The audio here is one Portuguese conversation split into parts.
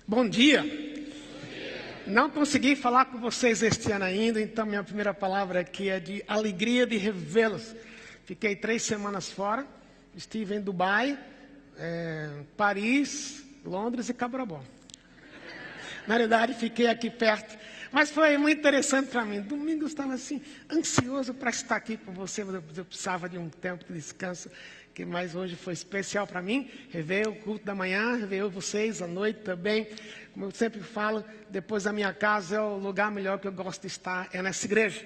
Bom dia. Não consegui falar com vocês este ano ainda, então minha primeira palavra aqui é de alegria de revê-los. Fiquei 3 semanas fora, estive em Dubai, Paris, Londres e Cabo Bom. Na realidade, fiquei aqui perto, mas foi muito interessante para mim. Domingo eu estava assim, ansioso para estar aqui com você, mas eu precisava de um tempo de descanso, mas hoje foi especial para mim, rever o culto da manhã, rever vocês à noite também. Como eu sempre falo, depois da minha casa é o lugar melhor que eu gosto de estar, é nessa igreja.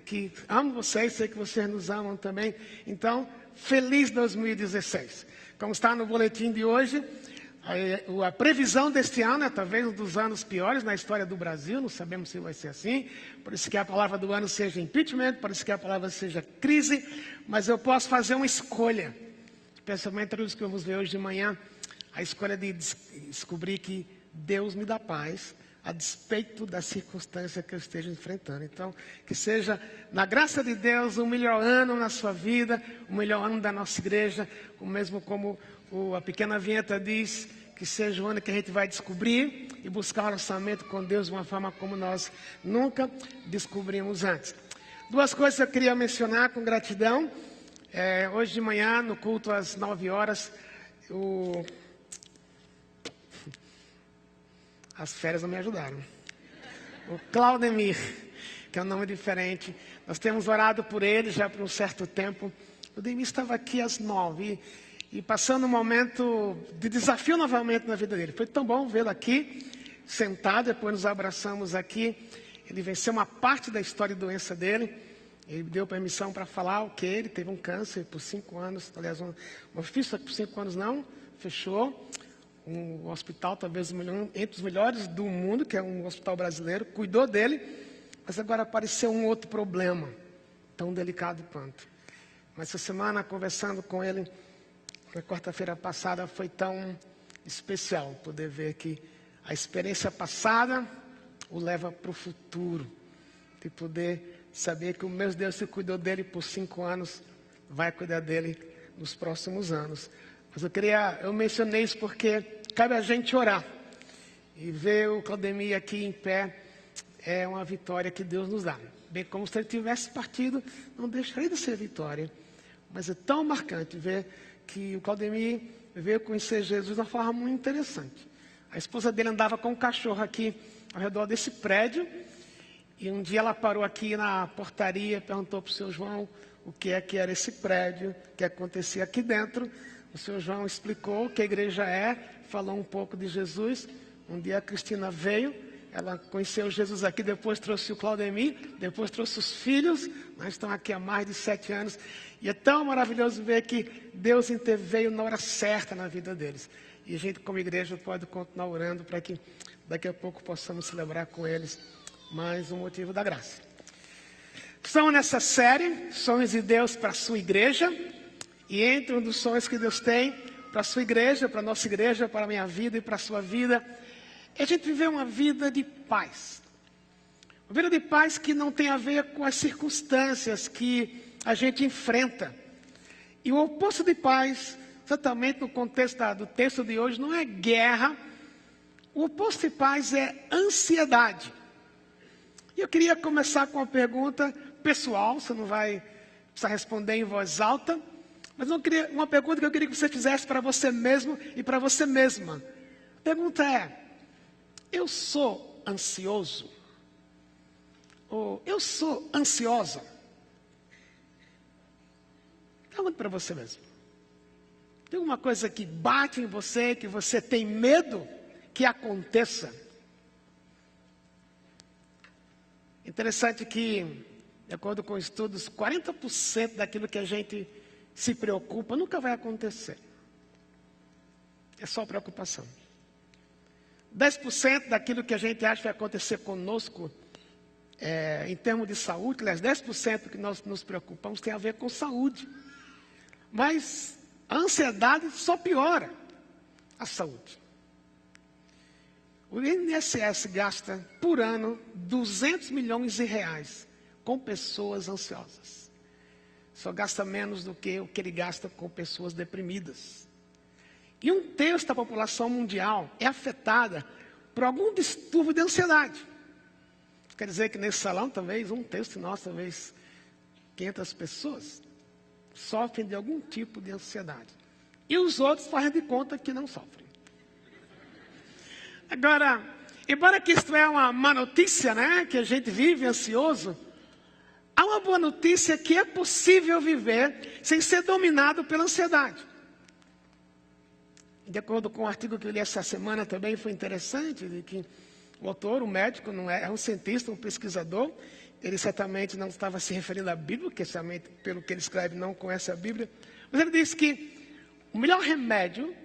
Que amo vocês, sei que vocês nos amam também. Então, feliz 2016. Como está no boletim de hoje, a previsão deste ano é talvez um dos anos piores na história do Brasil, não sabemos se vai ser assim, por isso que a palavra do ano seja impeachment, por isso que a palavra seja crise, mas eu posso fazer uma escolha. Especialmente os que vamos ver hoje de manhã, a escolha de descobrir que Deus me dá paz, a despeito da circunstância que eu esteja enfrentando. Então, que seja, na graça de Deus, o melhor ano na sua vida, o melhor ano da nossa igreja, o mesmo como a pequena vinheta diz, que seja o ano que a gente vai descobrir e buscar um relacionamento com Deus de uma forma como nós nunca descobrimos antes. 2 coisas que eu queria mencionar com gratidão. Hoje de manhã, no culto às 9 horas, as férias não me ajudaram. O Claudemir, que é um nome diferente, nós temos orado por ele já por um certo tempo. O Demir estava aqui às 9 e passando um momento de desafio novamente na vida dele. Foi tão bom vê-lo aqui, sentado, depois nos abraçamos aqui. Ele venceu uma parte da história e doença dele. Ele deu permissão para falar o que ele teve um câncer por 5 anos, aliás, uma fístula por 5 anos não, fechou. Um hospital talvez entre os melhores do mundo, que é um hospital brasileiro, cuidou dele, mas agora apareceu um outro problema, tão delicado quanto. Mas essa semana, conversando com ele, na quarta-feira passada, foi tão especial poder ver que a experiência passada o leva para o futuro, de poder saber que o meu Deus que cuidou dele por 5 anos, vai cuidar dele nos próximos anos. Mas eu mencionei isso porque cabe a gente orar. E ver o Claudemir aqui em pé é uma vitória que Deus nos dá. Bem como se ele tivesse partido, não deixaria de ser vitória. Mas é tão marcante ver que o Claudemir veio conhecer Jesus de uma forma muito interessante. A esposa dele andava com um cachorro aqui ao redor desse prédio. E um dia ela parou aqui na portaria, perguntou para o seu João o que era esse prédio, o que acontecia aqui dentro. O seu João explicou o que a igreja é, falou um pouco de Jesus. Um dia a Cristina veio, ela conheceu Jesus aqui, depois trouxe o Claudemir, depois trouxe os filhos. Nós estamos aqui há mais de 7 anos. E é tão maravilhoso ver que Deus interveio na hora certa na vida deles. E a gente, como igreja, pode continuar orando para que daqui a pouco possamos celebrar com eles mais um motivo da graça. Estamos nessa série, Sonhos de Deus para a sua igreja. E entre um dos sonhos que Deus tem para a sua igreja, para a nossa igreja, para a minha vida e para a sua vida, é a gente viver uma vida de paz. Uma vida de paz que não tem a ver com as circunstâncias que a gente enfrenta. E o oposto de paz, exatamente no contexto do texto de hoje, não é guerra. O oposto de paz é ansiedade. E eu queria começar com uma pergunta pessoal, você não vai precisar responder em voz alta, mas uma pergunta que eu queria que você fizesse para você mesmo e para você mesma. A pergunta é: eu sou ansioso? Ou eu sou ansiosa? Pergunta para você mesmo. Tem alguma coisa que bate em você, que você tem medo que aconteça? Interessante que, de acordo com estudos, 40% daquilo que a gente se preocupa nunca vai acontecer. É só preocupação. 10% daquilo que a gente acha que vai acontecer conosco, em termos de saúde, aliás, 10% que nós nos preocupamos tem a ver com saúde. Mas a ansiedade só piora a saúde. O INSS gasta por ano 200 milhões de reais com pessoas ansiosas. Só gasta menos do que o que ele gasta com pessoas deprimidas. E 1/3 da população mundial é afetada por algum distúrbio de ansiedade. Quer dizer que nesse salão, talvez, um terço de nós, talvez 500 pessoas, sofrem de algum tipo de ansiedade. E os outros fazem de conta que não sofrem. Agora, embora que isto é uma má notícia, né? Que a gente vive ansioso, há uma boa notícia que é possível viver sem ser dominado pela ansiedade. De acordo com o artigo que eu li essa semana também foi interessante, de que o autor, o médico, não é um cientista, um pesquisador, ele certamente não estava se referindo à Bíblia, porque certamente, pelo que ele escreve, não conhece a Bíblia, mas ele disse que o melhor remédio,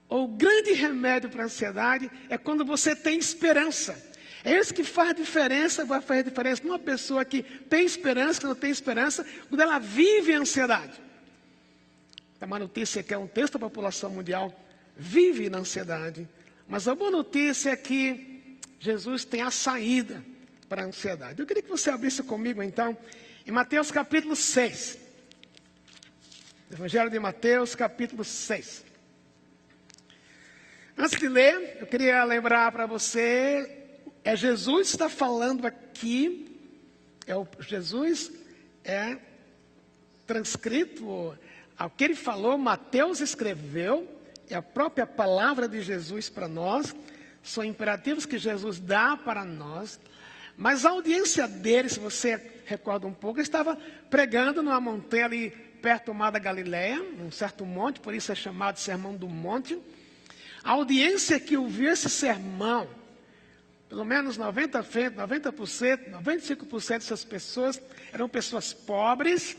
ou o grande remédio para a ansiedade, é quando você tem esperança. É isso que faz diferença, vai fazer diferença numa pessoa que tem esperança, que não tem esperança, quando ela vive a ansiedade. É uma notícia que é um terço da população mundial vive na ansiedade, mas a boa notícia é que Jesus tem a saída para a ansiedade. Eu queria que você abrisse comigo, então, em Mateus capítulo 6. Evangelho de Mateus, capítulo 6. Antes de ler, eu queria lembrar para você, Jesus está falando aqui, Jesus é transcrito, ao que ele falou, Mateus escreveu, é a própria palavra de Jesus para nós, são imperativos que Jesus dá para nós, mas a audiência dele, se você recorda um pouco, ele estava pregando numa montanha ali perto do mar da Galileia, num certo monte, por isso é chamado Sermão do Monte. A audiência que ouviu esse sermão, pelo menos 90%, 95% dessas pessoas eram pessoas pobres,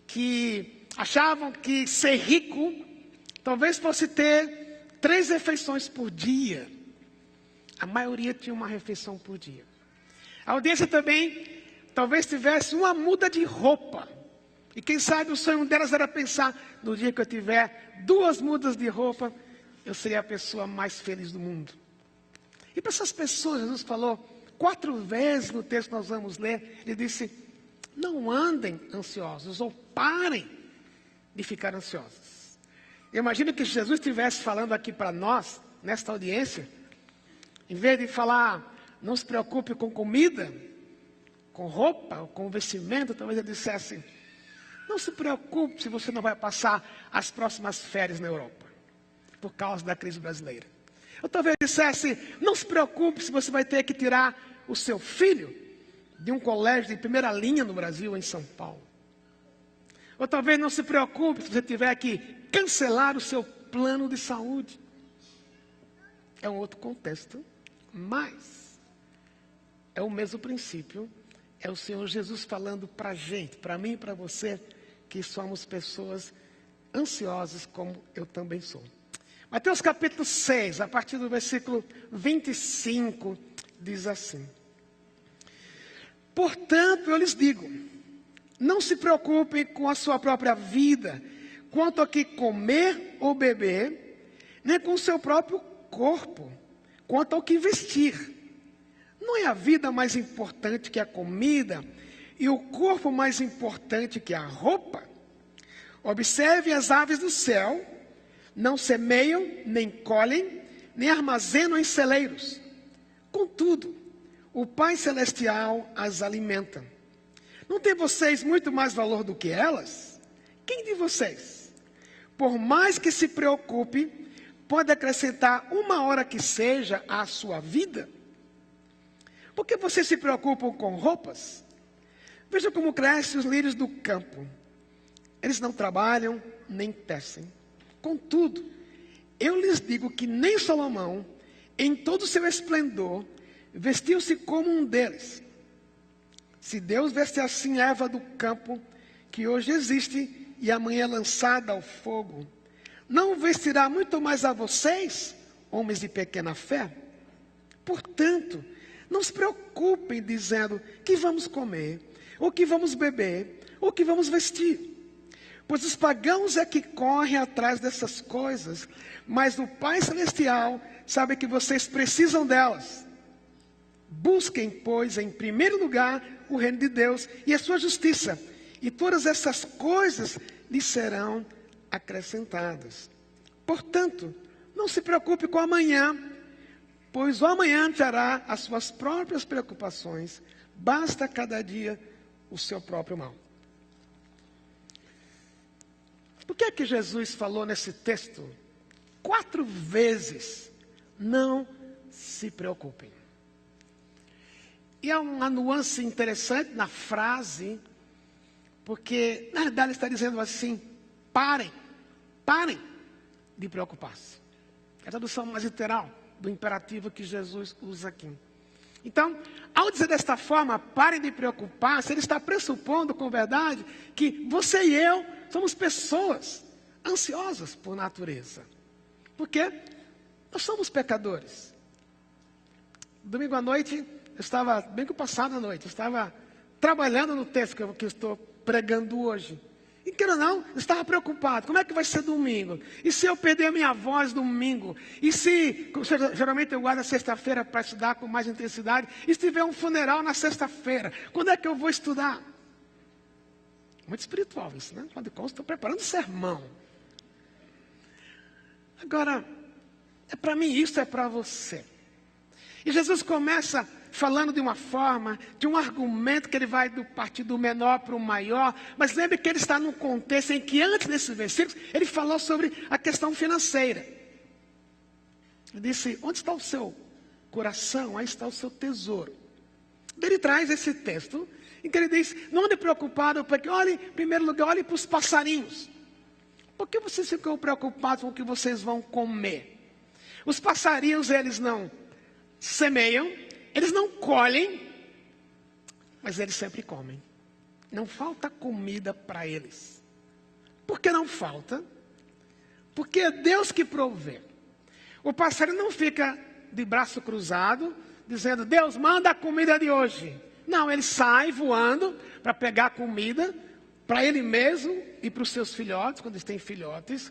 que achavam que ser rico talvez fosse ter 3 refeições por dia. A maioria tinha uma refeição por dia. A audiência também talvez tivesse uma muda de roupa. E quem sabe o sonho delas era pensar, no dia que eu tiver 2 mudas de roupa, eu seria a pessoa mais feliz do mundo. E para essas pessoas, Jesus falou 4 vezes no texto que nós vamos ler, ele disse, não andem ansiosos, ou parem de ficar ansiosos. Eu imagino que Jesus estivesse falando aqui para nós, nesta audiência, em vez de falar, não se preocupe com comida, com roupa, ou com vestimento, talvez ele dissesse, não se preocupe se você não vai passar as próximas férias na Europa, por causa da crise brasileira. Ou talvez dissesse, não se preocupe se você vai ter que tirar o seu filho de um colégio de primeira linha no Brasil, em São Paulo. Ou talvez não se preocupe se você tiver que cancelar o seu plano de saúde. É um outro contexto, mas é o mesmo princípio. É o Senhor Jesus falando para a gente, para mim e para você, que somos pessoas ansiosas como eu também sou. Mateus capítulo 6, a partir do versículo 25, diz assim. Portanto, eu lhes digo, não se preocupem com a sua própria vida, quanto a que comer ou beber, nem com o seu próprio corpo, quanto ao que vestir. Não é a vida mais importante que a comida, e o corpo mais importante que a roupa? Observe as aves do céu, não semeiam, nem colhem, nem armazenam em celeiros. Contudo, o Pai Celestial as alimenta. Não tem vocês muito mais valor do que elas? Quem de vocês, por mais que se preocupe, pode acrescentar 1 hora que seja à sua vida? Por que vocês se preocupam com roupas? Veja como crescem os lírios do campo. Eles não trabalham, nem tecem. Contudo, eu lhes digo que nem Salomão, em todo o seu esplendor, vestiu-se como um deles. Se Deus veste assim a erva do campo, que hoje existe e amanhã é lançada ao fogo, não vestirá muito mais a vocês, homens de pequena fé? Portanto, não se preocupem dizendo que vamos comer, ou que vamos beber, ou que vamos vestir. Pois os pagãos é que correm atrás dessas coisas, mas o Pai Celestial sabe que vocês precisam delas. Busquem, pois, em primeiro lugar o reino de Deus e a sua justiça, e todas essas coisas lhes serão acrescentadas. Portanto, não se preocupe com amanhã, pois o amanhã terá as suas próprias preocupações, basta cada dia o seu próprio mal. Por que é que Jesus falou nesse texto 4 vezes, não se preocupem? E há uma nuance interessante na frase, porque na verdade ele está dizendo assim, parem de preocupar-se. É a tradução mais literal do imperativo que Jesus usa aqui. Então, ao dizer desta forma, parem de preocupar-se, ele está pressupondo com verdade que você e eu somos pessoas ansiosas por natureza. Porque nós somos pecadores. Domingo à noite, domingo passado à noite, eu estava trabalhando no texto que eu estou pregando hoje. E queira ou não, eu estava preocupado. Como é que vai ser domingo? E se eu perder a minha voz domingo? E se, geralmente eu guardo a sexta-feira para estudar com mais intensidade. E se tiver um funeral na sexta-feira? Quando é que eu vou estudar? Muito espiritual isso, né? Afinal de contas, estou preparando um sermão. Agora, é para mim isso, é para você. E Jesus começa falando de uma forma, de um argumento que ele vai partir do menor para o maior, mas lembre que ele está num contexto em que antes desses versículos, ele falou sobre a questão financeira. Ele disse, onde está o seu coração? Aí está o seu tesouro. Ele traz esse texto, em que ele diz, não ande preocupado, porque olhe, em primeiro lugar, olhe para os passarinhos. Por que vocês ficam preocupados com o que vocês vão comer? Os passarinhos, eles não semeiam, eles não colhem, mas eles sempre comem. Não falta comida para eles. Por que não falta? Porque é Deus que provê. O passarinho não fica de braço cruzado, dizendo, Deus, manda a comida de hoje. Não, ele sai voando para pegar a comida para ele mesmo e para os seus filhotes, quando eles têm filhotes.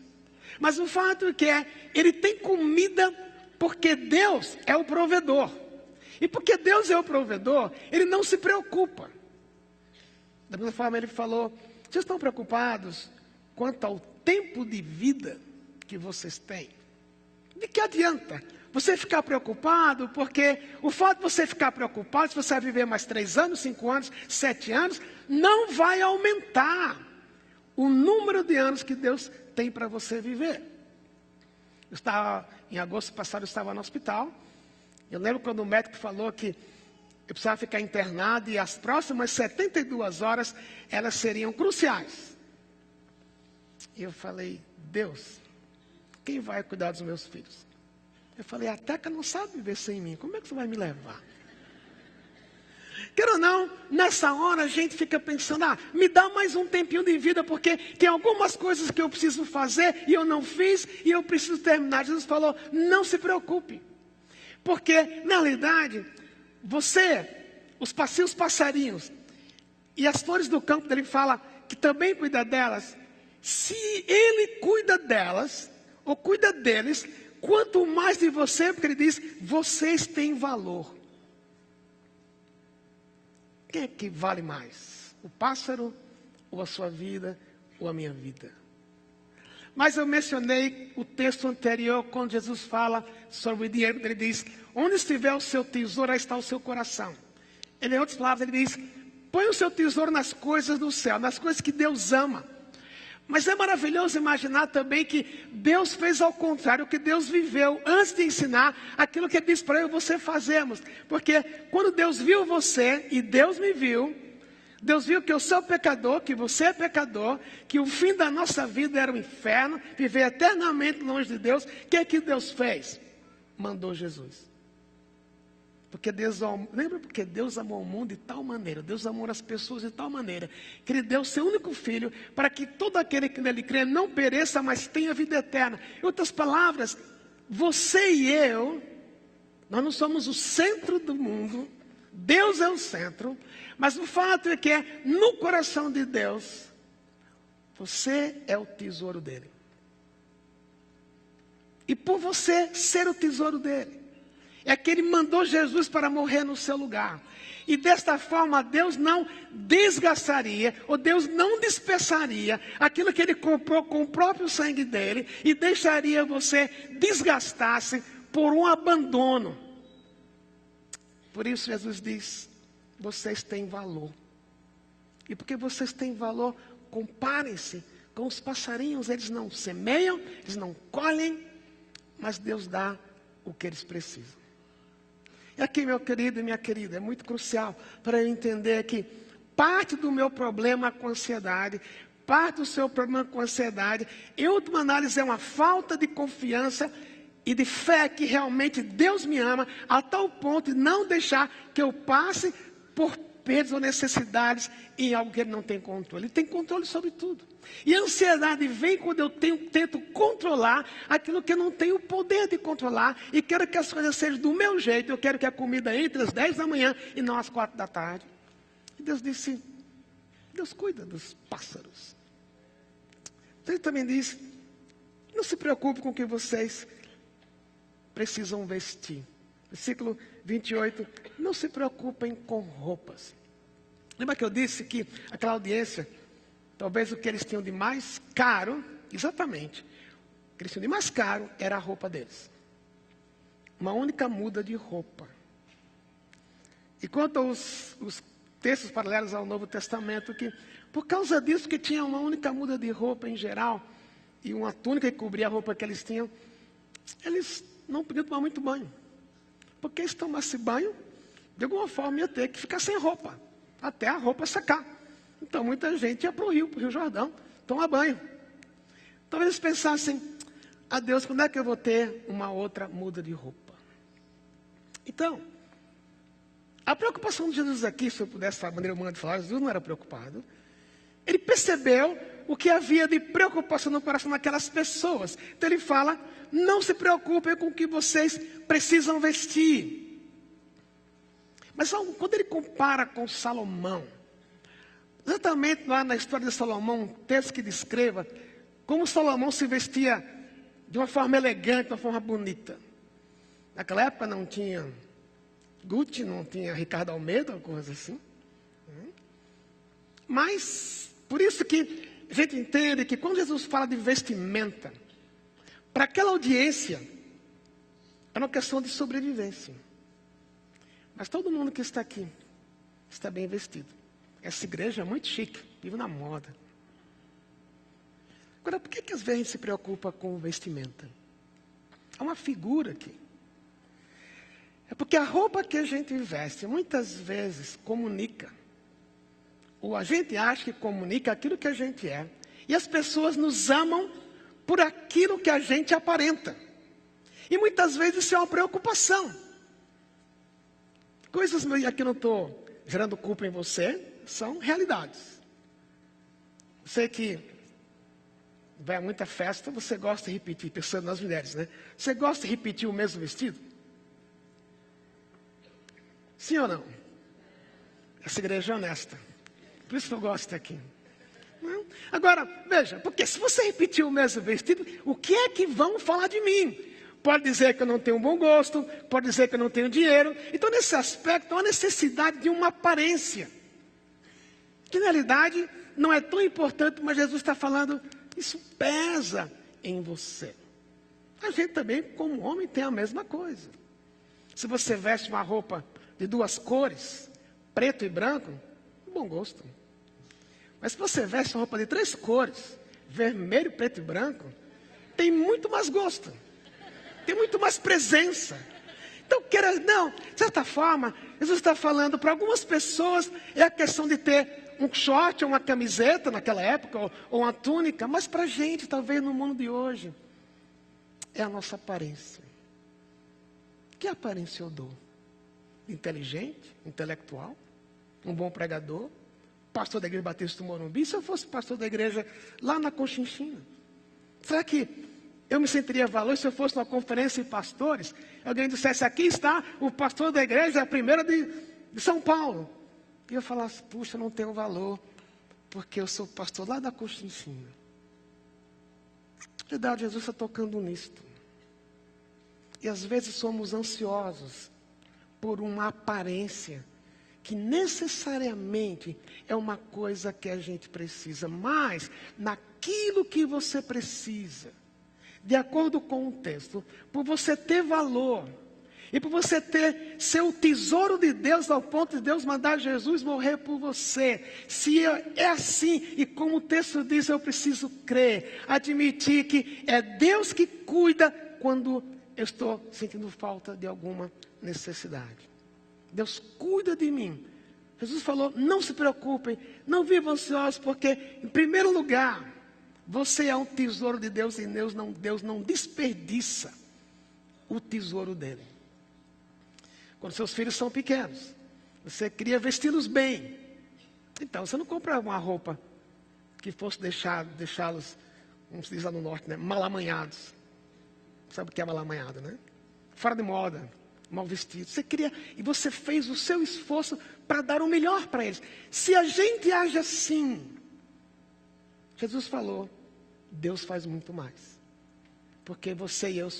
Mas o fato é que ele tem comida porque Deus é o provedor. E porque Deus é o provedor, ele não se preocupa. Da mesma forma ele falou, vocês estão preocupados quanto ao tempo de vida que vocês têm? De que adianta você ficar preocupado? Porque o fato de você ficar preocupado, se você vai viver mais 3 anos, 5 anos, 7 anos, não vai aumentar o número de anos que Deus tem para você viver. Em agosto passado, eu estava no hospital. Eu lembro quando o médico falou que eu precisava ficar internado e as próximas 72 horas, elas seriam cruciais. E eu falei, Deus, quem vai cuidar dos meus filhos? Eu falei, a Teca não sabe viver sem mim, como é que você vai me levar? Quer ou não, nessa hora a gente fica pensando, me dá mais um tempinho de vida, porque tem algumas coisas que eu preciso fazer e eu não fiz e eu preciso terminar. Jesus falou, não se preocupe. Porque, na realidade, os passarinhos e as flores do campo, ele fala que também cuida delas. Se ele cuida delas, ou cuida deles, quanto mais de você, porque ele diz, vocês têm valor. Quem é que vale mais? O pássaro, ou a sua vida, ou a minha vida? Mas eu mencionei o texto anterior, quando Jesus fala sobre o dinheiro, ele diz, onde estiver o seu tesouro, aí está o seu coração. Ele, em outras palavras, ele diz, põe o seu tesouro nas coisas do céu, nas coisas que Deus ama. Mas é maravilhoso imaginar também que Deus fez ao contrário, que Deus viveu antes de ensinar aquilo que ele disse para eu e você fazermos. Porque quando Deus viu você e Deus me viu, Deus viu que eu sou pecador, que você é pecador, que o fim da nossa vida era o inferno, viver eternamente longe de Deus. O que é que Deus fez? Mandou Jesus. Porque porque Deus amou o mundo de tal maneira, Deus amou as pessoas de tal maneira, que Ele deu o seu único Filho, para que todo aquele que nele crê não pereça, mas tenha vida eterna. Em outras palavras, você e eu, nós não somos o centro do mundo, Deus é o centro, mas o fato é que no coração de Deus, você é o tesouro dele. E por você ser o tesouro dele, é que ele mandou Jesus para morrer no seu lugar. E desta forma Deus não desgastaria, ou Deus não dispersaria aquilo que ele comprou com o próprio sangue dele, e deixaria você desgastar-se por um abandono. Por isso Jesus diz, vocês têm valor. E porque vocês têm valor, comparem-se com os passarinhos. Eles não semeiam, eles não colhem, mas Deus dá o que eles precisam. E aqui, meu querido e minha querida, é muito crucial para eu entender que parte do meu problema com ansiedade, parte do seu problema com ansiedade, em última análise, é uma falta de confiança e de fé que realmente Deus me ama, a tal ponto de não deixar que eu passe por perdas ou necessidades em algo que Ele não tem controle. Ele tem controle sobre tudo. E a ansiedade vem quando eu tento controlar aquilo que eu não tenho o poder de controlar e quero que as coisas sejam do meu jeito. Eu quero que a comida entre às 10 da manhã e não às 4 da tarde. E Deus disse, Deus cuida dos pássaros. Ele também disse, não se preocupe com o que vocês precisam vestir. Versículo 28, não se preocupem com roupas. Lembra que eu disse que aquela audiência, talvez o que eles tinham de mais caro, exatamente, o que eles tinham de mais caro era a roupa deles. Uma única muda de roupa. E quanto aos textos paralelos ao Novo Testamento, que por causa disso que tinha uma única muda de roupa em geral, e uma túnica que cobria a roupa que eles tinham, eles não podiam tomar muito banho. Porque se tomasse banho, de alguma forma ia ter que ficar sem roupa, até a roupa secar. Então muita gente ia para o Rio Jordão, tomar banho. Talvez eles pensassem, Deus, quando é que eu vou ter uma outra muda de roupa? Então, a preocupação de Jesus aqui, se eu pudesse falar de maneira humana de falar, Jesus não era preocupado. Ele percebeu o que havia de preocupação no coração daquelas pessoas. Então ele fala, não se preocupem com o que vocês precisam vestir. Mas quando ele compara com Salomão, exatamente lá na história de Salomão, um texto que descreva como Salomão se vestia de uma forma elegante, de uma forma bonita. Naquela época não tinha Gucci, não tinha Ricardo Almeida, coisa assim. Mas, por isso que a gente entende que quando Jesus fala de vestimenta, para aquela audiência, era uma questão de sobrevivência. Mas todo mundo que está aqui está bem vestido. Essa igreja é muito chique, vive na moda. Agora, por que às vezes a gente se preocupa com vestimenta? Há uma figura aqui. É porque a roupa que a gente veste, muitas vezes, comunica. Ou a gente acha que comunica aquilo que a gente é. E as pessoas nos amam por aquilo que a gente aparenta. E muitas vezes isso é uma preocupação. Coisas, aqui não estou gerando culpa em você, são realidades. Sei que vai a muita festa, você gosta de repetir, pensando nas mulheres, né? Você gosta de repetir o mesmo vestido? Sim ou não? Essa igreja é honesta. Por isso que eu gosto aqui. Não? Agora, veja, porque se você repetir o mesmo vestido, o que é que vão falar de mim? Pode dizer que eu não tenho um bom gosto, pode dizer que eu não tenho dinheiro. Então, nesse aspecto, há necessidade de uma aparência. Que, na realidade, não é tão importante, mas Jesus está falando, isso pesa em você. A gente também, como homem, tem a mesma coisa. Se você veste uma roupa de duas cores, preto e branco, bom gosto. Mas se você veste uma roupa de 3 cores, vermelho, preto e branco, tem muito mais gosto. Tem muito mais presença. Então, de certa forma, Jesus está falando para algumas pessoas, é a questão de ter um short ou uma camiseta naquela época, ou uma túnica, mas para a gente, talvez no mundo de hoje, é a nossa aparência. Que aparência eu dou? Inteligente, intelectual, um bom pregador, pastor da igreja Batista do Morumbi. Se eu fosse pastor da igreja lá na Conchinchina, será que eu me sentiria valor se eu fosse numa conferência de pastores? Alguém dissesse, aqui está o pastor da igreja, a primeira de São Paulo. E eu falasse, puxa, não tenho valor, porque eu sou pastor lá da Conchinchina. Na verdade, Jesus está tocando nisto. E às vezes somos ansiosos por uma aparência que necessariamente é uma coisa que a gente precisa. Mas naquilo que você precisa, de acordo com o texto, por você ter valor, E por você ser o tesouro de Deus ao ponto de Deus mandar Jesus morrer por você. Se é assim, e como o texto diz, eu preciso crer, admitir que é Deus que cuida quando eu estou sentindo falta de alguma necessidade. Deus cuida de mim. Jesus falou, não se preocupem, não vivam ansiosos, porque em primeiro lugar, você é um tesouro de Deus e Deus não desperdiça o tesouro dele. Quando seus filhos são pequenos, você queria vesti-los bem. Então, você não compra uma roupa que fosse deixá-los, como se diz lá no norte, né, malamanhados. Sabe o que é malamanhado, né? Fora de moda, mal vestido. Você queria, e você fez o seu esforço para dar o melhor para eles. Se a gente age assim, Jesus falou, Deus faz muito mais. Porque você e eu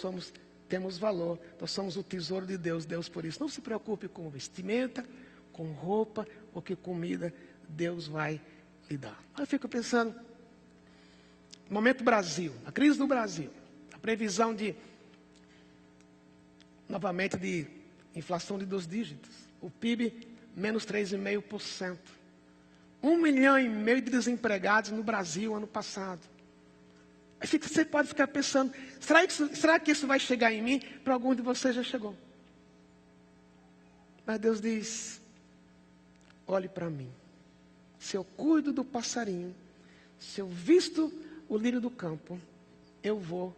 temos valor, nós somos o tesouro de Deus, Deus por isso. Não se preocupe com vestimenta, com roupa, ou que comida Deus vai lhe dar. Eu fico pensando, no momento Brasil, a crise do Brasil, a previsão novamente de inflação de 2 dígitos, o PIB menos 3,5%, 1,5 milhão de desempregados no Brasil ano passado. Você pode ficar pensando, será que isso vai chegar em mim? Para alguns de vocês já chegou. Mas Deus diz, olhe para mim. Se eu cuido do passarinho, se eu visto o lírio do campo, eu vou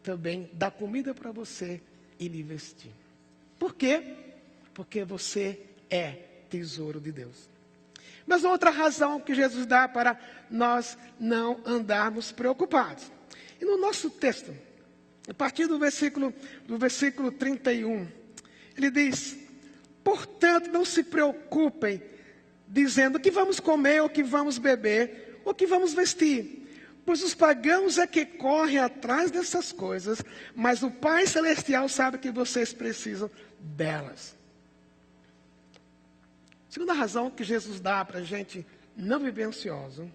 também dar comida para você e lhe vestir. Por quê? Porque você é tesouro de Deus. Mas outra razão que Jesus dá para nós não andarmos preocupados. E no nosso texto, a partir do versículo 31, ele diz, portanto, não se preocupem, dizendo o que vamos comer, o que vamos beber, o que vamos vestir. Pois os pagãos é que correm atrás dessas coisas, mas o Pai Celestial sabe que vocês precisam delas. A segunda razão que Jesus dá para a gente não viver ansioso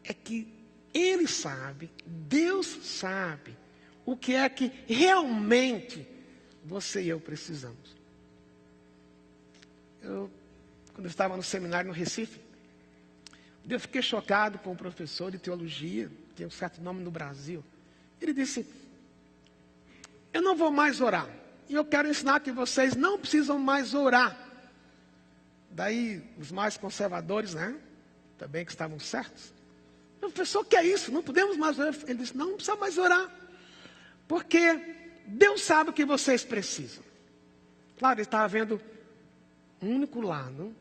é que Ele sabe, Deus sabe, o que é que realmente você e eu precisamos. Quando eu estava no seminário no Recife, eu fiquei chocado com um professor de teologia, que tem um certo nome no Brasil. Ele disse, eu não vou mais orar, e eu quero ensinar que vocês não precisam mais orar. Daí, os mais conservadores, né? Também que estavam certos. Professor, o que é isso? Não podemos mais orar. Ele disse, não precisa mais orar. Porque Deus sabe o que vocês precisam. Claro, ele estava vendo um único lado.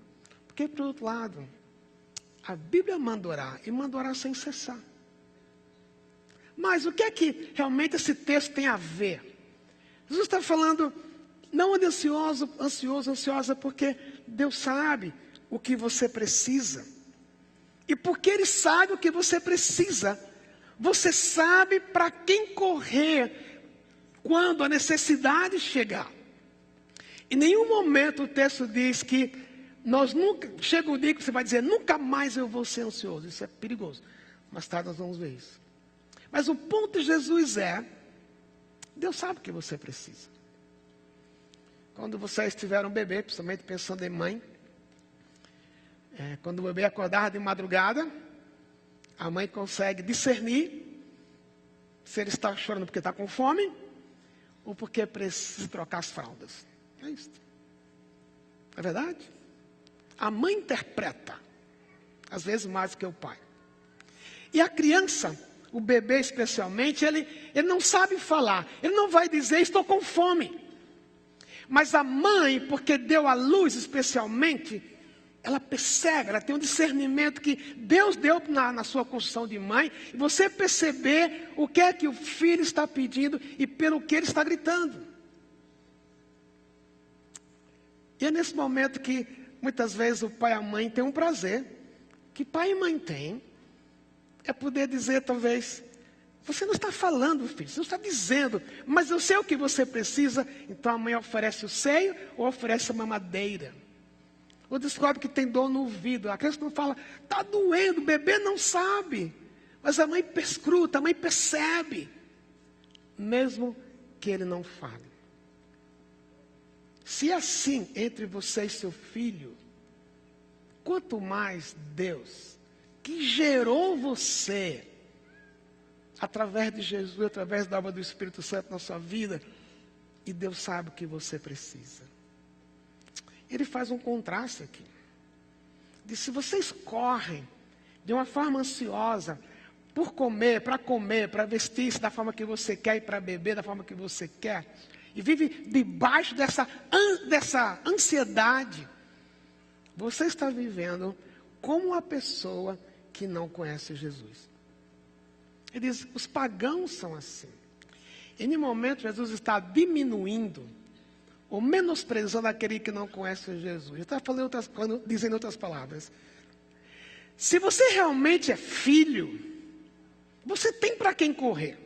Porque, por outro lado, a Bíblia manda orar. E manda orar sem cessar. Mas o que é que realmente esse texto tem a ver? Jesus está falando, não ande ansiosa, porque Deus sabe o que você precisa. E porque Ele sabe o que você precisa, você sabe para quem correr quando a necessidade chegar. Em nenhum momento o texto diz que chega um dia que você vai dizer, nunca mais eu vou ser ansioso. Isso é perigoso. Mais tarde nós vamos ver isso. Mas o ponto de Jesus é, Deus sabe o que você precisa. Quando vocês tiveram um bebê, principalmente pensando em mãe, quando o bebê acordar de madrugada, a mãe consegue discernir se ele está chorando porque está com fome ou porque precisa trocar as fraldas. É isso. É verdade? A mãe interpreta, às vezes mais do que o pai. E a criança, o bebê especialmente, ele não sabe falar. Ele não vai dizer, estou com fome. Mas a mãe, porque deu à luz especialmente, ela percebe, ela tem um discernimento que Deus deu na sua construção de mãe. E você perceber o que é que o filho está pedindo e pelo que ele está gritando. E é nesse momento que muitas vezes o pai e a mãe têm um prazer, que pai e mãe têm, é poder dizer talvez, você não está falando, filho, você não está dizendo, mas eu sei o que você precisa. Então a mãe oferece o seio ou oferece a mamadeira. Ou descobre que tem dor no ouvido. A criança não fala, está doendo, o bebê não sabe. Mas a mãe perscruta, a mãe percebe. Mesmo que ele não fale. Se é assim entre você e seu filho, quanto mais Deus, que gerou você, através de Jesus, através da obra do Espírito Santo na sua vida, e Deus sabe o que você precisa. Ele faz um contraste aqui. Diz, se vocês correm de uma forma ansiosa por comer, para vestir-se da forma que você quer e para beber da forma que você quer, e vive debaixo dessa ansiedade, você está vivendo como uma pessoa que não conhece Jesus. Ele diz, os pagãos são assim. Em nenhum momento Jesus está diminuindo ou menosprezando aquele que não conhece Jesus. Ele está dizendo outras palavras. Se você realmente é filho, você tem para quem correr.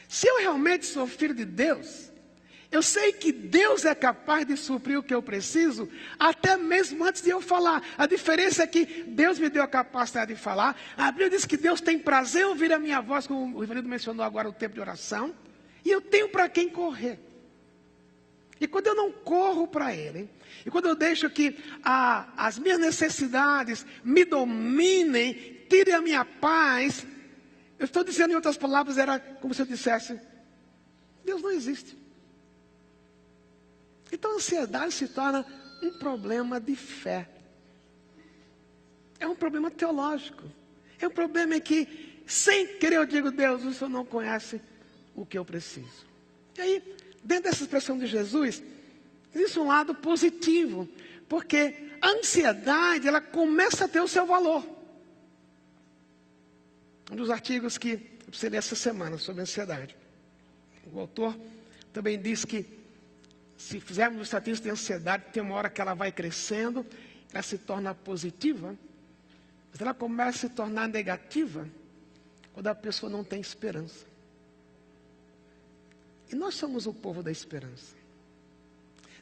Se eu realmente sou filho de Deus, eu sei que Deus é capaz de suprir o que eu preciso, até mesmo antes de eu falar. A diferença é que Deus me deu a capacidade de falar. A Bíblia diz que Deus tem prazer em ouvir a minha voz, como o Ivanildo mencionou agora, o tempo de oração. E eu tenho para quem correr. E quando eu não corro para Ele, e quando eu deixo que as minhas necessidades me dominem, tirem a minha paz, eu estou dizendo em outras palavras, era como se eu dissesse, Deus não existe. Então a ansiedade se torna um problema de fé. É um problema teológico. É um problema em que, sem querer, eu digo, Deus, o Senhor não conhece o que eu preciso. E aí, dentro dessa expressão de Jesus, existe um lado positivo, porque a ansiedade, ela começa a ter o seu valor. Um dos artigos que eu precisei ler essa semana sobre ansiedade. O autor também diz que se fizermos estatísticas de ansiedade, tem uma hora que ela vai crescendo, ela se torna positiva, mas ela começa a se tornar negativa quando a pessoa não tem esperança. E nós somos o povo da esperança.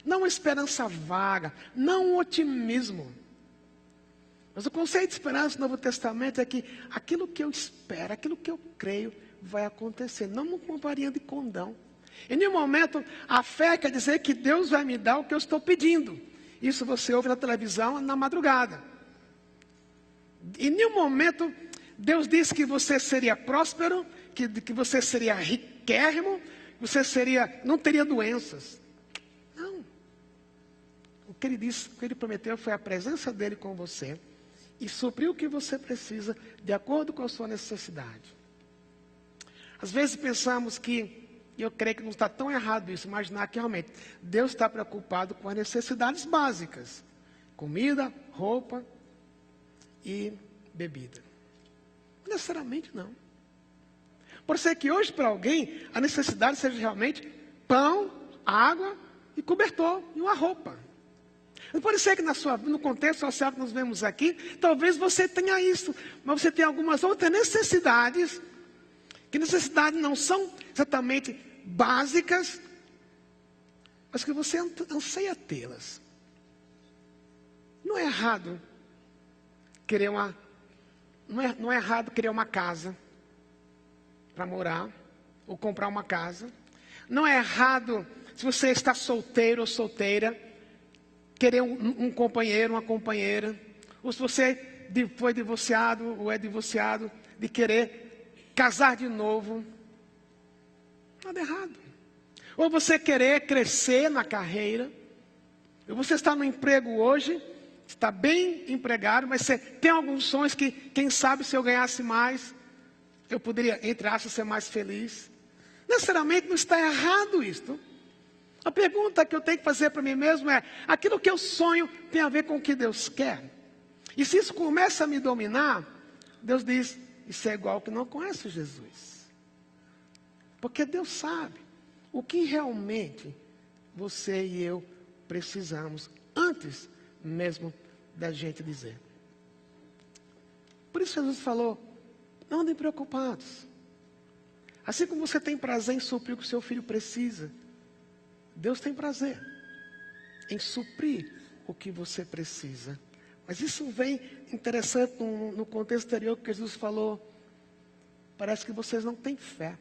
Não uma esperança vaga, não um otimismo. Mas o conceito de esperança no Novo Testamento é que aquilo que eu espero, aquilo que eu creio, vai acontecer. Não com uma varinha de condão. Em nenhum momento a fé quer dizer que Deus vai me dar o que eu estou pedindo. Isso você ouve na televisão na madrugada. Em nenhum momento Deus disse que você seria próspero, que você seria riquérrimo, você não teria doenças. Não. O que ele disse, o que ele prometeu foi a presença dele com você e suprir o que você precisa de acordo com a sua necessidade. Às vezes pensamos que, e eu creio que não está tão errado isso, imaginar que realmente Deus está preocupado com as necessidades básicas. Comida, roupa e bebida. Não necessariamente não. Pode ser que hoje para alguém a necessidade seja realmente pão, água e cobertor e uma roupa. Não pode ser que no contexto social que nós vemos aqui, talvez você tenha isso, mas você tem algumas outras necessidades, que necessidades não são exatamente básicas, mas que você anseia tê-las. Não é errado querer não é errado querer uma casa para morar, ou comprar uma casa. Não é errado, se você está solteiro ou solteira, querer um companheiro, uma companheira. Ou se você foi divorciado ou é divorciado, de querer casar de novo. Nada errado. Ou você querer crescer na carreira. Ou você está no emprego hoje, está bem empregado, mas você tem alguns sonhos que, quem sabe, se eu ganhasse mais, eu poderia, entre aspas, ser mais feliz. Necessariamente não está errado isto. A pergunta que eu tenho que fazer para mim mesmo é, aquilo que eu sonho tem a ver com o que Deus quer? E se isso começa a me dominar, Deus diz, isso é igual que não conhece Jesus. Porque Deus sabe o que realmente você e eu precisamos, antes mesmo da gente dizer. Por isso Jesus falou, não andem preocupados. Assim como você tem prazer em suprir o que o seu filho precisa, Deus tem prazer em suprir o que você precisa. Mas isso vem interessante no contexto anterior que Jesus falou, parece que vocês não têm fé.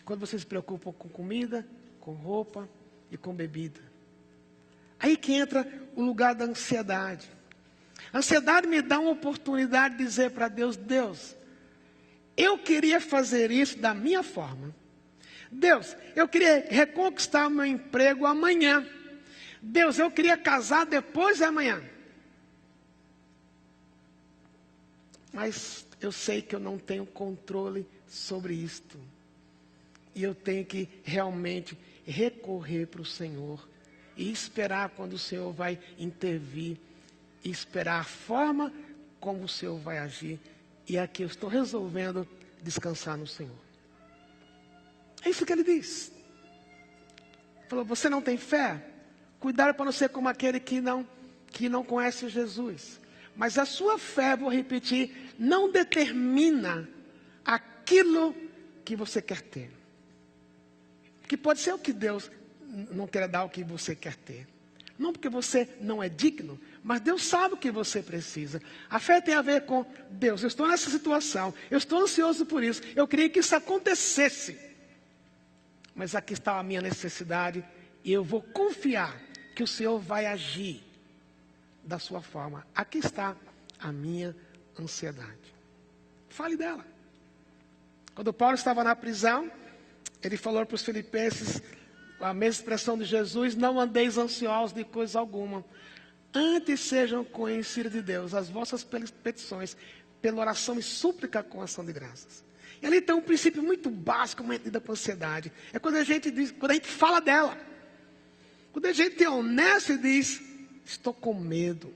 Quando vocês se preocupam com comida, com roupa e com bebida. Aí que entra o lugar da ansiedade. A ansiedade me dá uma oportunidade de dizer para Deus: Deus, eu queria fazer isso da minha forma. Deus, eu queria reconquistar o meu emprego amanhã. Deus, eu queria casar depois de amanhã. Mas eu sei que eu não tenho controle sobre isto. E eu tenho que realmente recorrer para o Senhor. E esperar quando o Senhor vai intervir. E esperar a forma como o Senhor vai agir. E aqui eu estou resolvendo descansar no Senhor. É isso que ele diz. Falou: você não tem fé? Cuidado para não ser como aquele que não conhece Jesus. Mas a sua fé, vou repetir, não determina aquilo que você quer ter. Que pode ser o que Deus não quer dar o que você quer ter. Não porque você não é digno, mas Deus sabe o que você precisa. A fé tem a ver com Deus. Eu estou nessa situação, eu estou ansioso por isso, eu queria que isso acontecesse. Mas aqui está a minha necessidade e eu vou confiar que o Senhor vai agir da sua forma. Aqui está a minha ansiedade. Fale dela. Quando Paulo estava na prisão, ele falou para os filipenses a mesma expressão de Jesus: não andeis ansiosos de coisa alguma. Antes sejam conhecidas de Deus as vossas petições, pela oração e súplica com ação de graças. E ali tem um princípio muito básico, uma lida com ansiedade. É quando a gente fala dela. Quando a gente é honesto e diz: estou com medo.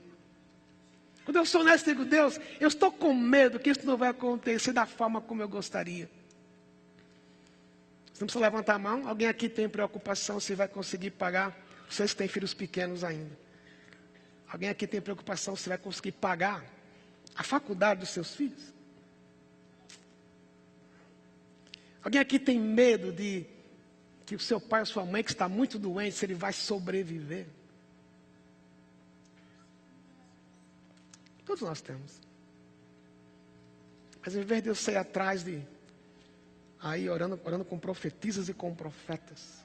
Quando eu sou honesto e digo: Deus, eu estou com medo que isso não vai acontecer da forma como eu gostaria. Você não precisa levantar a mão. Alguém aqui tem preocupação se vai conseguir pagar? Vocês têm filhos pequenos ainda. Alguém aqui tem preocupação se vai conseguir pagar a faculdade dos seus filhos? Alguém aqui tem medo de que o seu pai ou sua mãe, que está muito doente, se ele vai sobreviver? Todos nós temos. Mas em vez de eu sair atrás de aí orando com profetisas e com profetas,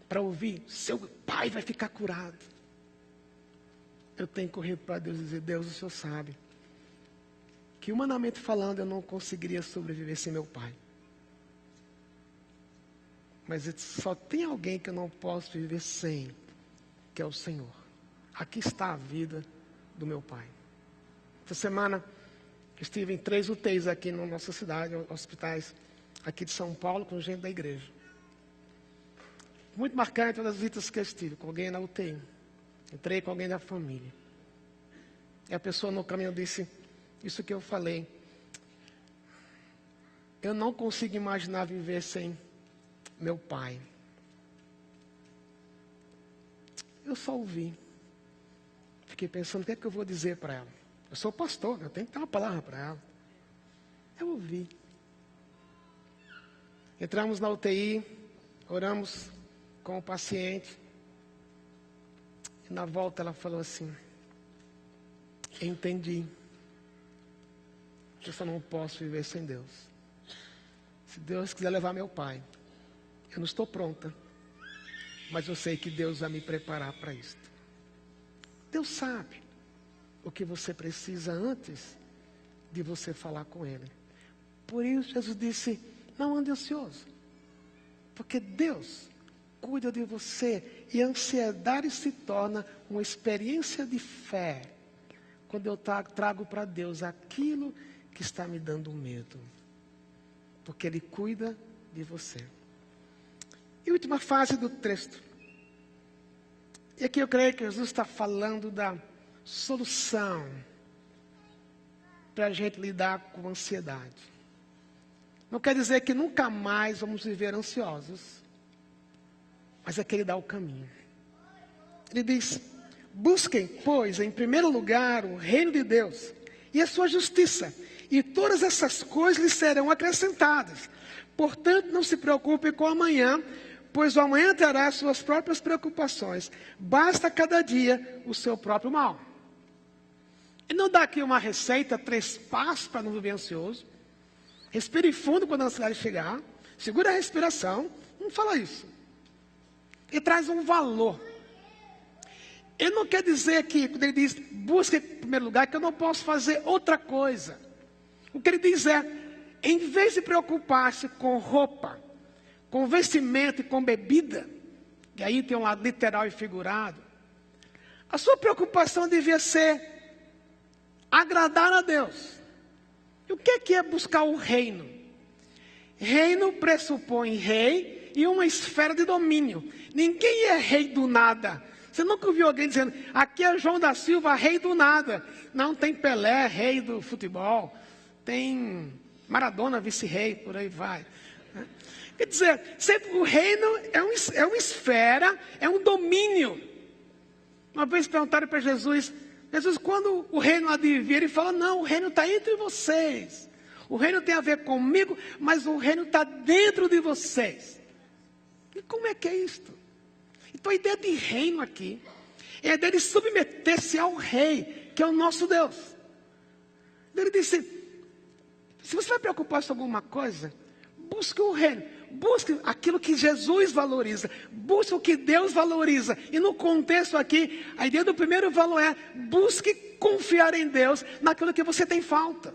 para ouvir: seu pai vai ficar curado, eu tenho que correr para Deus e dizer: Deus, o Senhor sabe que humanamente falando eu não conseguiria sobreviver sem meu pai. Mas só tem alguém que eu não posso viver sem, que é o Senhor. Aqui está a vida do meu pai. Essa semana estive em 3 UTIs aqui na nossa cidade, hospitais aqui de São Paulo, com gente da igreja. Muito marcante uma das visitas que eu estive, com alguém na UTI. Entrei com alguém da família. E a pessoa no caminho disse isso que eu falei: eu não consigo imaginar viver sem meu pai. Eu só ouvi. Fiquei pensando: o que é que eu vou dizer para ela? Eu sou pastor, eu tenho que dar uma palavra para ela. Eu ouvi. Entramos na UTI, oramos com o paciente. E na volta ela falou assim: entendi. Eu só não posso viver sem Deus. Se Deus quiser levar meu pai, eu não estou pronta, mas eu sei que Deus vai me preparar para isso. Deus sabe o que você precisa antes de você falar com Ele. Por isso Jesus disse: não ande ansioso, porque Deus cuida de você. E a ansiedade se torna uma experiência de fé quando eu trago para Deus aquilo que está me dando medo, porque Ele cuida de você. E a última fase do texto, e aqui eu creio que Jesus está falando da solução para a gente lidar com a ansiedade. Não quer dizer que nunca mais vamos viver ansiosos, mas é que Ele dá o caminho. Ele diz: busquem, pois, em primeiro lugar o reino de Deus e a sua justiça, e todas essas coisas lhes serão acrescentadas. Portanto, não se preocupe com o amanhã, pois o amanhã terá suas próprias preocupações. Basta cada dia o seu próprio mal. Ele não dá aqui uma receita, 3 passos para não viver ansioso. Respire fundo quando a ansiedade chegar. Segura a respiração. Não fala isso. ele traz um valor. Ele não quer dizer que, quando ele diz, busca em primeiro lugar, que eu não posso fazer outra coisa. O que ele diz é, em vez de preocupar-se com roupa, com vestimento e com bebida, e aí tem um lado literal e figurado, a sua preocupação devia ser agradar a Deus. E o que é buscar o reino? Reino pressupõe rei e uma esfera de domínio. Ninguém é rei do nada. Você nunca ouviu alguém dizendo, aqui é João da Silva, rei do nada. Não, tem Pelé, rei do futebol. Tem Maradona, vice-rei, por aí vai. Quer dizer, sempre o reino é uma esfera, é um domínio. Uma vez perguntaram para Jesus, quando o reino há de vir? Ele fala, não, o reino está entre vocês. O reino tem a ver comigo, mas o reino está dentro de vocês. E como é que é isto? Então a ideia de reino aqui é a ideia de submeter-se ao rei, que é o nosso Deus. Ele disse, se você vai preocupar-se com alguma coisa, busque o reino, busque aquilo que Jesus valoriza, busque o que Deus valoriza. E no contexto aqui, a ideia do primeiro valor é, busque confiar em Deus naquilo que você tem falta.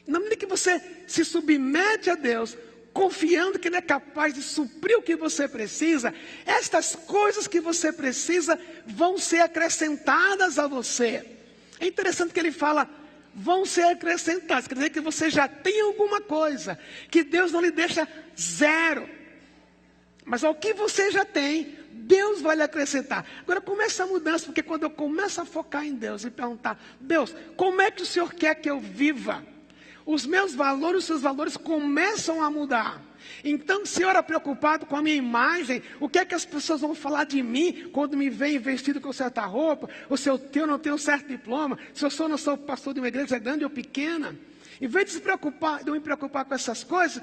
Na medida que você se submete a Deus, confiando que Ele é capaz de suprir o que você precisa, estas coisas que você precisa vão ser acrescentadas a você. É interessante que ele fala, vão ser acrescentadas, quer dizer que você já tem alguma coisa, que Deus não lhe deixa zero. Mas ao que você já tem, Deus vai lhe acrescentar. Agora começa a mudança, porque quando eu começo a focar em Deus e perguntar, Deus, como é que o Senhor quer que eu viva? Os meus valores, os seus valores começam a mudar. Então, se eu era preocupado com a minha imagem, o que é que as pessoas vão falar de mim quando me veem vestido com certa roupa, ou se eu tenho ou não tenho um certo diploma, se eu sou ou não sou pastor de uma igreja grande ou pequena. Em vez de eu me preocupar com essas coisas,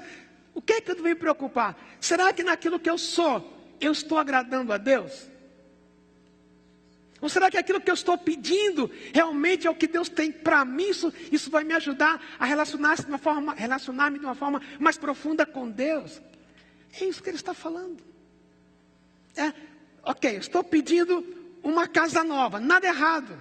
o que é que eu devo me preocupar? Será que naquilo que eu sou, eu estou agradando a Deus? Ou será que aquilo que eu estou pedindo realmente é o que Deus tem para mim? Isso vai me ajudar a relacionar-me de uma forma mais profunda com Deus? É isso que ele está falando. Ok, eu estou pedindo uma casa nova, nada errado.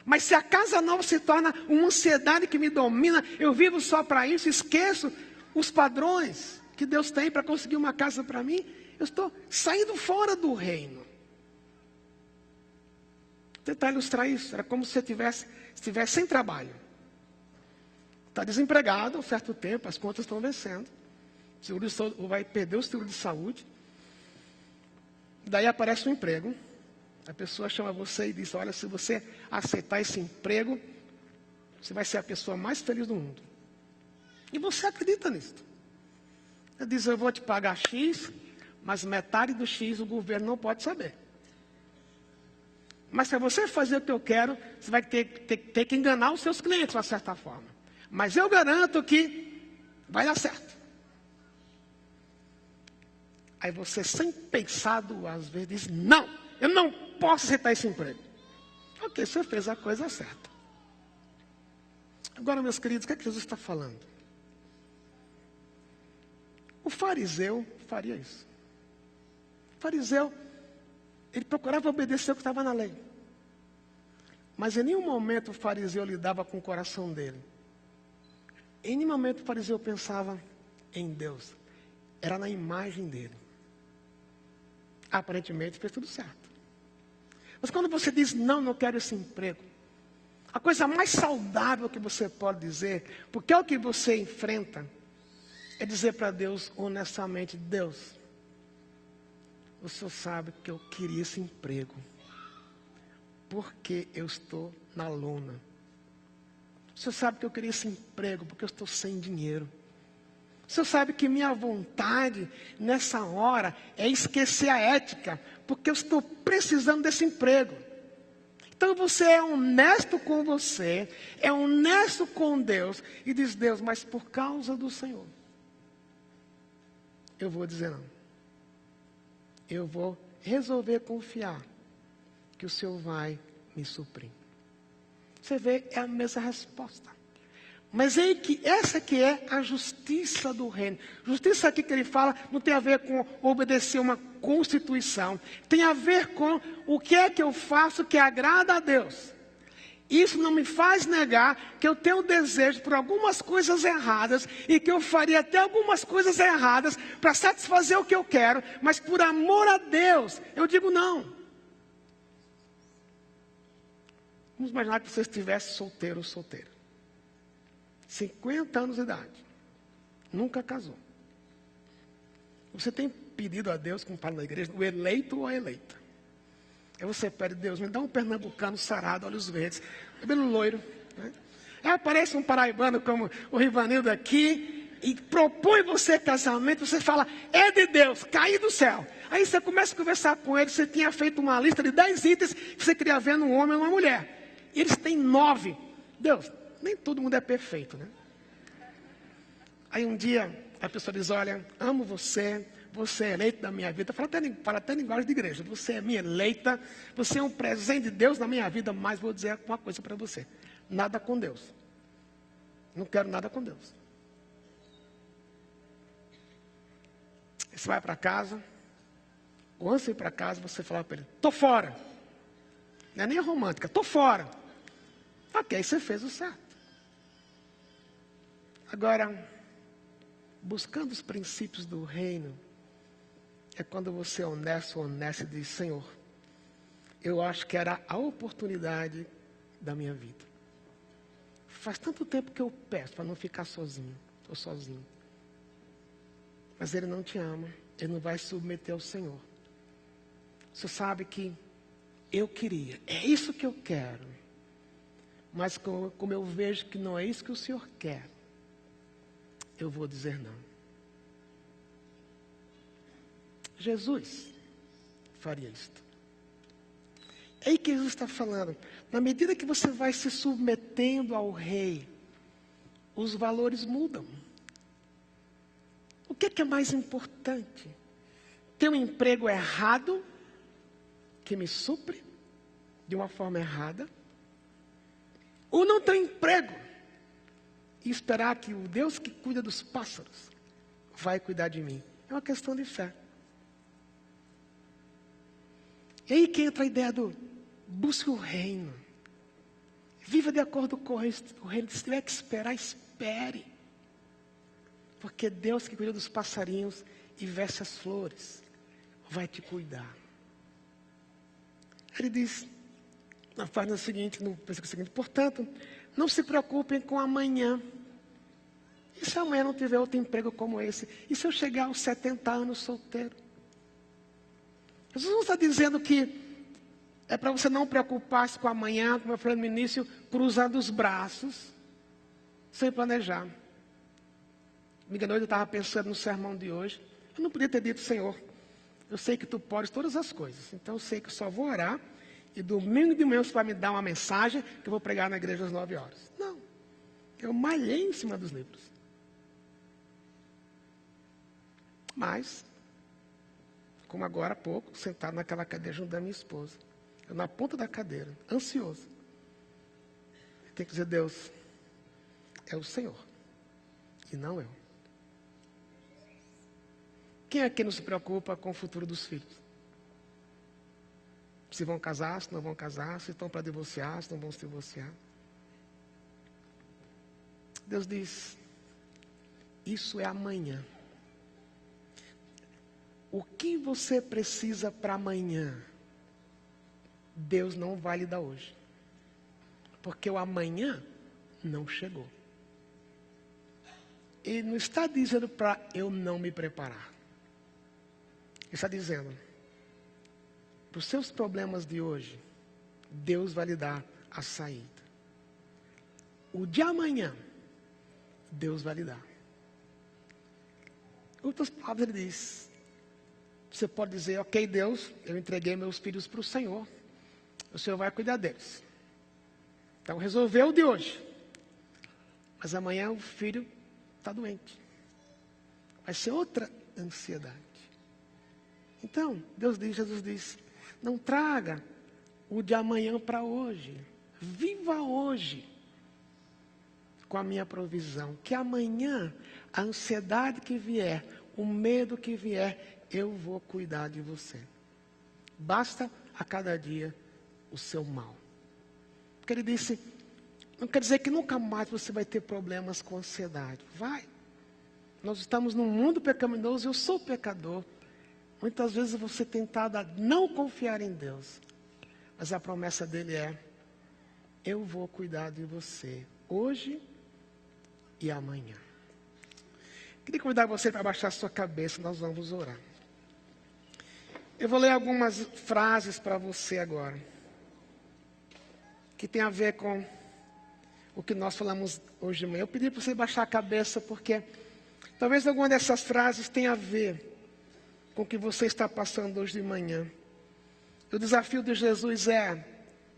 Mas se a casa nova se torna uma ansiedade que me domina, eu vivo só para isso, esqueço os padrões que Deus tem para conseguir uma casa para mim, eu estou saindo fora do reino. Vou tentar ilustrar isso. Era como se você estivesse sem trabalho. Está desempregado há um certo tempo, as contas estão vencendo. O seguro de saúde vai perder o seguro de saúde. Daí aparece um emprego. A pessoa chama você e diz, olha, se você aceitar esse emprego, você vai ser a pessoa mais feliz do mundo. E você acredita nisso. Ele diz, eu vou te pagar X, mas metade do X o governo não pode saber. Mas para você fazer o que eu quero, você vai ter que enganar os seus clientes de uma certa forma. Mas eu garanto que vai dar certo. Aí você, sem pensar duas vezes, diz, não, eu não posso aceitar esse emprego. Ok, você fez a coisa certa. Agora, meus queridos, o que é que Jesus está falando? O fariseu faria isso. O fariseu, ele procurava obedecer o que estava na lei. Mas em nenhum momento o fariseu lidava com o coração dele. Em nenhum momento o fariseu pensava em Deus. Era na imagem dele. Aparentemente fez tudo certo. Mas quando você diz, não quero esse emprego, a coisa mais saudável que você pode dizer, porque é o que você enfrenta, é dizer para Deus honestamente, Deus, o Senhor sabe que eu queria esse emprego, porque eu estou na lona. O Senhor sabe que eu queria esse emprego, porque eu estou sem dinheiro. O Senhor sabe que minha vontade nessa hora é esquecer a ética, porque eu estou precisando desse emprego. Então você é honesto com você, é honesto com Deus, e diz, Deus, mas por causa do Senhor, eu vou dizer não. Eu vou resolver confiar que o Senhor vai me suprir. Você vê, é a mesma resposta. Mas é que essa que é a justiça do reino. Justiça aqui que ele fala não tem a ver com obedecer uma constituição. Tem a ver com o que é que eu faço que agrada a Deus. Isso não me faz negar que eu tenho desejo por algumas coisas erradas e que eu faria até algumas coisas erradas para satisfazer o que eu quero, mas por amor a Deus, eu digo não. Vamos imaginar que você estivesse solteiro ou solteira. 50 anos de idade. Nunca casou. Você tem pedido a Deus, como fala na igreja, o eleito ou a eleita. Aí você pede, Deus, me dá um pernambucano sarado, olhos verdes, cabelo loiro. Né? Aí aparece um paraibano como o Rivanildo aqui e propõe você casamento, você fala, é de Deus, caí do céu. Aí você começa a conversar com ele, você tinha feito uma lista de 10 itens que você queria ver num homem ou numa mulher. E eles têm 9. Deus, nem todo mundo é perfeito, né? Aí um dia a pessoa diz, olha, amo você. Você é eleito da minha vida. Fala até linguagem de igreja. Você é minha eleita. Você é um presente de Deus na minha vida. Mas vou dizer uma coisa para você. Nada com Deus. Não quero nada com Deus. Você vai para casa. Ou antes de ir para casa, você fala para ele, tô fora. Não é nem romântica. Tô fora. Ok, você fez o certo. Agora, buscando os princípios do reino, é quando você é honesto ou honesta e diz, Senhor, eu acho que era a oportunidade da minha vida. Faz tanto tempo que eu peço para não ficar sozinho, ou sozinho. Mas Ele não te ama, Ele não vai se submeter ao Senhor. Você sabe que eu queria, é isso que eu quero. Mas como eu vejo que não é isso que o Senhor quer, eu vou dizer não. Jesus faria isto. É aí que Jesus está falando. Na medida que você vai se submetendo ao rei, os valores mudam. O que é mais importante? Ter um emprego errado, que me supre, de uma forma errada, ou não ter um emprego, e esperar que o Deus que cuida dos pássaros vai cuidar de mim. É uma questão de fé. E aí que entra a ideia do busque o reino. Viva de acordo com o reino. Se tiver que esperar, espere. Porque Deus que cuida dos passarinhos e veste as flores, vai te cuidar. Ele diz, na página seguinte, no versículo seguinte, portanto, não se preocupem com amanhã. E se amanhã não tiver outro emprego como esse? E se eu chegar aos 70 anos solteiro? Jesus não está dizendo que é para você não preocupar-se com amanhã, como eu falei no início, cruzando os braços, sem planejar. Amiga noite, eu estava pensando no sermão de hoje. Eu não podia ter dito, Senhor, eu sei que Tu podes todas as coisas. Então eu sei que eu só vou orar. E domingo de manhã você vai me dar uma mensagem que eu vou pregar na igreja às 9 horas. Não. Eu malhei em cima dos livros. Mas, como agora há pouco, sentado naquela cadeira junto da minha esposa. Eu na ponta da cadeira, ansioso. Tem que dizer, Deus, é o Senhor. E não eu. Quem aqui não se preocupa com o futuro dos filhos? Se vão casar, se não vão casar, se estão para divorciar, se não vão se divorciar. Deus diz, isso é amanhã. O que você precisa para amanhã, Deus não vai lhe dar hoje. Porque o amanhã não chegou. Ele não está dizendo para eu não me preparar. Ele está dizendo, para os seus problemas de hoje, Deus vai lhe dar a saída. O de amanhã, Deus vai lhe dar. Em outras palavras, ele diz, você pode dizer, ok, Deus, eu entreguei meus filhos para o Senhor. O Senhor vai cuidar deles. Então, resolveu o de hoje. Mas amanhã o filho está doente. Vai ser outra ansiedade. Então, Jesus diz, não traga o de amanhã para hoje. Viva hoje com a minha provisão. Que amanhã, a ansiedade que vier, o medo que vier, eu vou cuidar de você. Basta a cada dia o seu mal. Porque ele disse, não quer dizer que nunca mais você vai ter problemas com ansiedade. Vai. Nós estamos num mundo pecaminoso, eu sou pecador. Muitas vezes eu vou ser tentado a não confiar em Deus. Mas a promessa dele é, eu vou cuidar de você, hoje e amanhã. Queria convidar você para baixar sua cabeça, nós vamos orar. Eu vou ler algumas frases para você agora, que tem a ver com o que nós falamos hoje de manhã. Eu pedi para você baixar a cabeça, porque talvez alguma dessas frases tenha a ver com o que você está passando hoje de manhã. O desafio de Jesus é,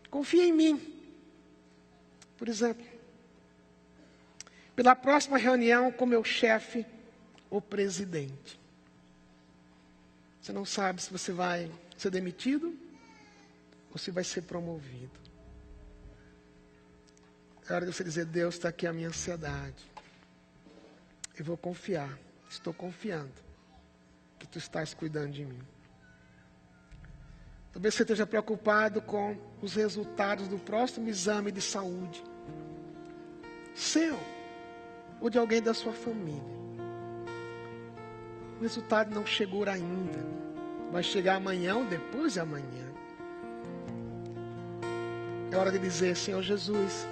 confia em mim. Por exemplo, pela próxima reunião com meu chefe ou presidente. Você não sabe se você vai ser demitido ou se vai ser promovido. É hora de você dizer, Deus, está aqui a minha ansiedade. Eu vou confiar, estou confiando que tu estás cuidando de mim. Talvez você esteja preocupado com os resultados do próximo exame de saúde. Seu ou de alguém da sua família. O resultado não chegou ainda. Vai chegar amanhã ou depois de amanhã. É hora de dizer, Senhor Jesus,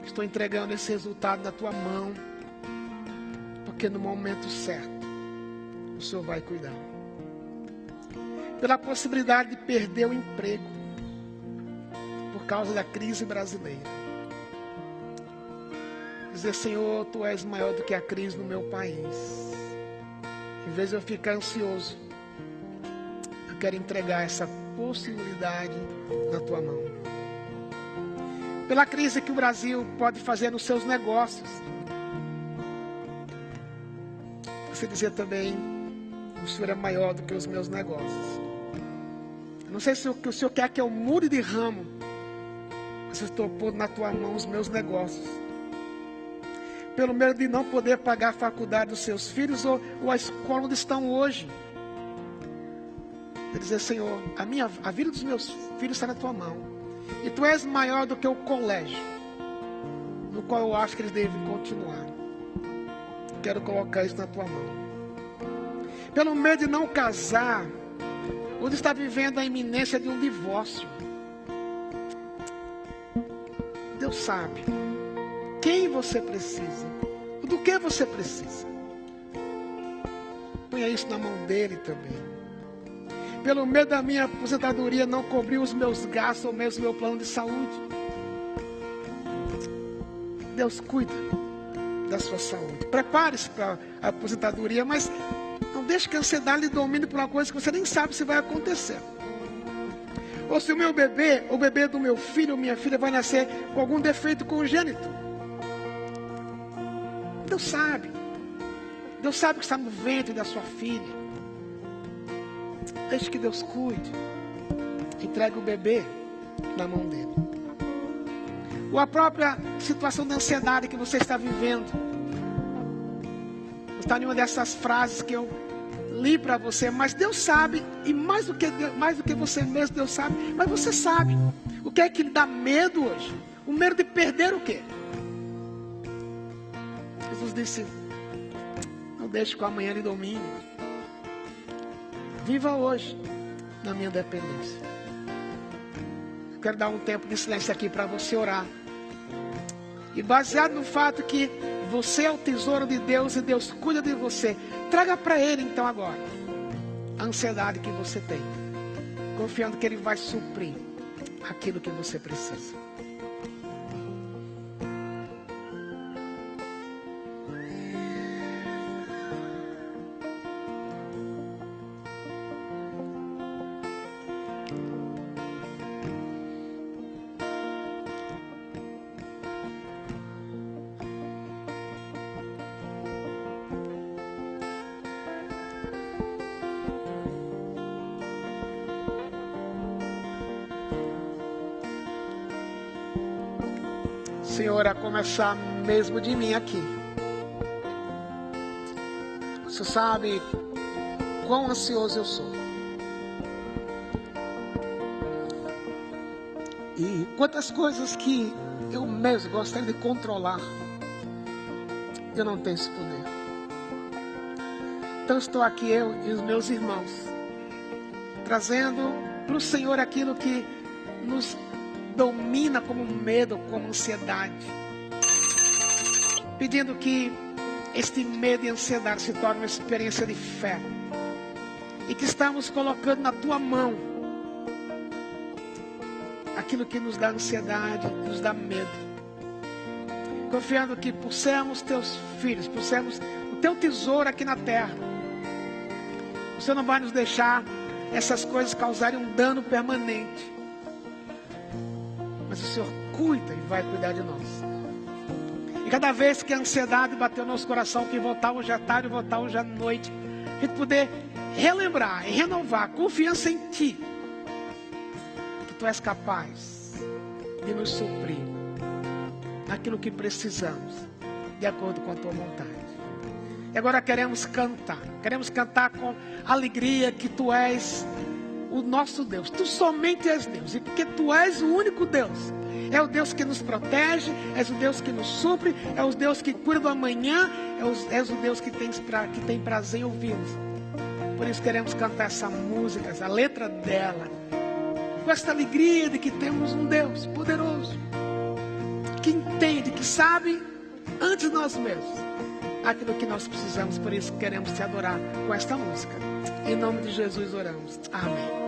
estou entregando esse resultado na tua mão, porque no momento certo o Senhor vai cuidar. Pela possibilidade de perder o emprego por causa da crise brasileira. Dizer, Senhor, tu és maior do que a crise no meu país. Em vez de eu ficar ansioso, eu quero entregar essa possibilidade na tua mão. Pela crise que o Brasil pode fazer nos seus negócios. Você dizer também, o Senhor é maior do que os meus negócios. Eu não sei se o Senhor quer que eu mude de ramo, mas eu estou pondo na tua mão os meus negócios. Pelo medo de não poder pagar a faculdade dos seus filhos ou a escola onde estão hoje. Quer dizer, Senhor, a vida dos meus filhos está na tua mão. E tu és maior do que o colégio, no qual eu acho que eles devem continuar. Quero colocar isso na tua mão. Pelo medo de não casar, ou de estar vivendo a iminência de um divórcio. Deus sabe quem você precisa, do que você precisa. Ponha isso na mão dele também. Pelo medo da minha aposentadoria não cobrir os meus gastos ou mesmo meu plano de saúde. Deus cuida da sua saúde. Prepare-se para a aposentadoria, mas não deixe que a ansiedade lhe domine por uma coisa que você nem sabe se vai acontecer. Ou se o meu bebê, o bebê do meu filho ou minha filha vai nascer com algum defeito congênito. Deus sabe. Deus sabe que está no ventre da sua filha. Deixe que Deus cuide. Entregue o bebê na mão dele. Ou a própria situação de ansiedade que você está vivendo. Está em uma dessas frases que eu li para você, mas Deus sabe, e mais do que você mesmo, Deus sabe, mas você sabe. O que é que lhe dá medo hoje? O medo de perder o quê? Jesus disse, não deixe que o amanhã lhe domine. Viva hoje na minha dependência. Eu quero dar um tempo de silêncio aqui para você orar. E baseado no fato que você é o tesouro de Deus e Deus cuida de você, traga para Ele então agora a ansiedade que você tem, confiando que Ele vai suprir aquilo que você precisa. Senhor, a começar mesmo de mim aqui. Você sabe quão ansioso eu sou. E quantas coisas que eu mesmo gostaria de controlar, eu não tenho esse poder. Então estou aqui, eu e os meus irmãos, trazendo para o Senhor aquilo que nos domina como medo, como ansiedade. Pedindo que este medo e ansiedade se torne uma experiência de fé. E que estamos colocando na tua mão aquilo que nos dá ansiedade, nos dá medo. Confiando que por sermos teus filhos, por sermos o teu tesouro aqui na terra, o Senhor não vai nos deixar essas coisas causarem um dano permanente. Mas o Senhor cuida e vai cuidar de nós. E cada vez que a ansiedade bateu no nosso coração, que voltar hoje à tarde, voltar hoje à noite, a gente poder relembrar e renovar a confiança em Ti, que Tu és capaz de nos suprir naquilo que precisamos, de acordo com a Tua vontade. E agora queremos cantar com alegria que Tu és o nosso Deus. Tu somente és Deus, e porque Tu és o único Deus, é o Deus que nos protege, és o Deus que nos supre, é o Deus que cuida do amanhã, és o Deus que tem prazer em ouvir-nos. Por isso queremos cantar essa música, a letra dela, com esta alegria de que temos um Deus poderoso, que entende, que sabe antes de nós mesmos aquilo que nós precisamos. Por isso queremos Te adorar com esta música. Em nome de Jesus oramos. Amém.